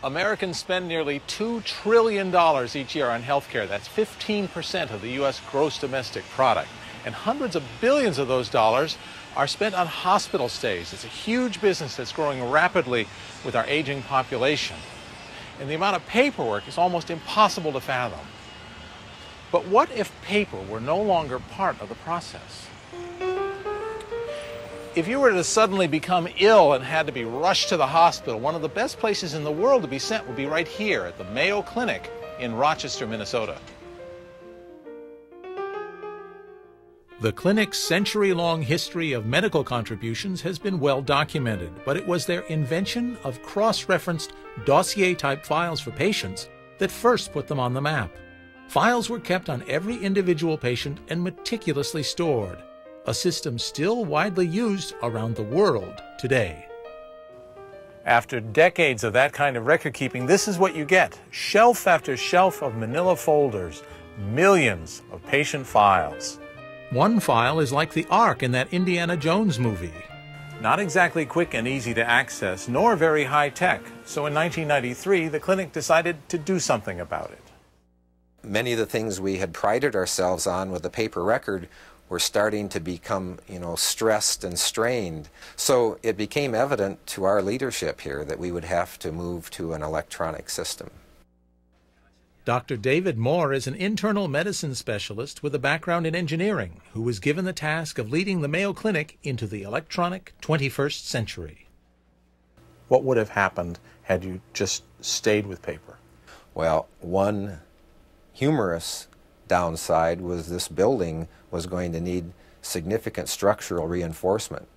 Americans spend nearly $2 trillion each year on healthcare. That's 15% of the U.S. gross domestic product. And hundreds of billions of those dollars are spent on hospital stays. It's a huge business that's growing rapidly with our aging population. And the amount of paperwork is almost impossible to fathom. But what if paper were no longer part of the process? If you were to suddenly become ill and had to be rushed to the hospital, one of the best places in the world to be sent would be right here at the Mayo Clinic in Rochester, Minnesota. The clinic's century-long history of medical contributions has been well documented, but it was their invention of cross-referenced dossier-type files for patients that first put them on the map. Files were kept on every individual patient and meticulously stored, a system still widely used around the world today. After decades of that kind of record-keeping, this is what you get. Shelf after shelf of manila folders, millions of patient files. One file is like the Ark in that Indiana Jones movie. Not exactly quick and easy to access, nor very high-tech. So in 1993, the clinic decided to do something about it. Many of the things we had prided ourselves on with the paper record were starting to become, stressed and strained. So it became evident to our leadership here that we would have to move to an electronic system. Dr. David Moore is an internal medicine specialist with a background in engineering who was given the task of leading the Mayo Clinic into the electronic 21st century. What would have happened had you just stayed with paper? Well, one humorous downside was this building was going to need significant structural reinforcement.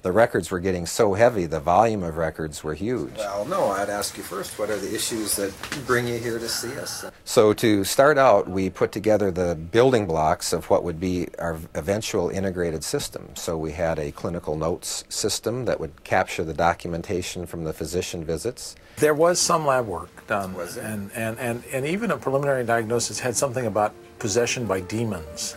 The records were getting so heavy, the volume of records were huge. Well, no, I'd ask you first, what are the issues that bring you here to see us? So to start out, we put together the building blocks of what would be our eventual integrated system. So we had a clinical notes system that would capture the documentation from the physician visits. There was some lab work done, and even a preliminary diagnosis had something about possession by demons.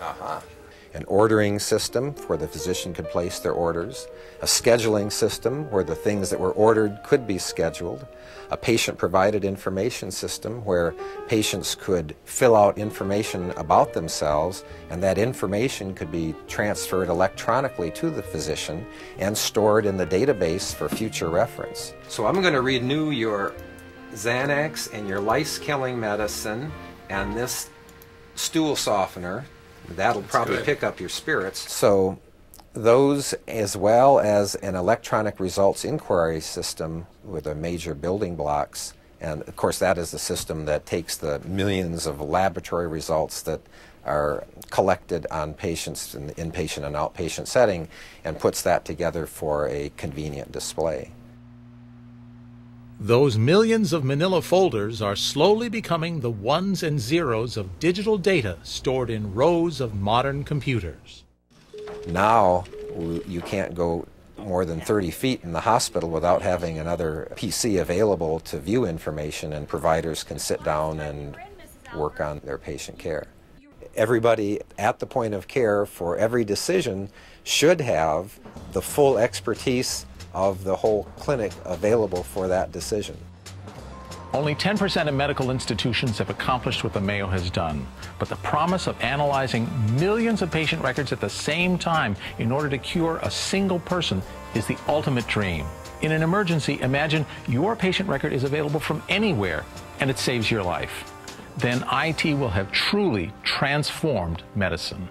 An ordering system where the physician could place their orders, a scheduling system where the things that were ordered could be scheduled, a patient-provided information system where patients could fill out information about themselves, and that information could be transferred electronically to the physician and stored in the database for future reference. So I'm going to renew your Xanax and your lice-killing medicine and this stool softener. That'll probably pick up your spirits. So those, as well as an electronic results inquiry system with the major building blocks, and of course that is the system that takes the millions of laboratory results that are collected on patients in the inpatient and outpatient setting and puts that together for a convenient display. Those millions of manila folders are slowly becoming the ones and zeros of digital data stored in rows of modern computers. Now you can't go more than 30 feet in the hospital without having another PC available to view information, and providers can sit down and work on their patient care. Everybody at the point of care for every decision should have the full expertise of the whole clinic available for that decision. Only 10% of medical institutions have accomplished what the Mayo has done, but the promise of analyzing millions of patient records at the same time in order to cure a single person is the ultimate dream. In an emergency, imagine your patient record is available from anywhere and it saves your life. Then IT will have truly transformed medicine.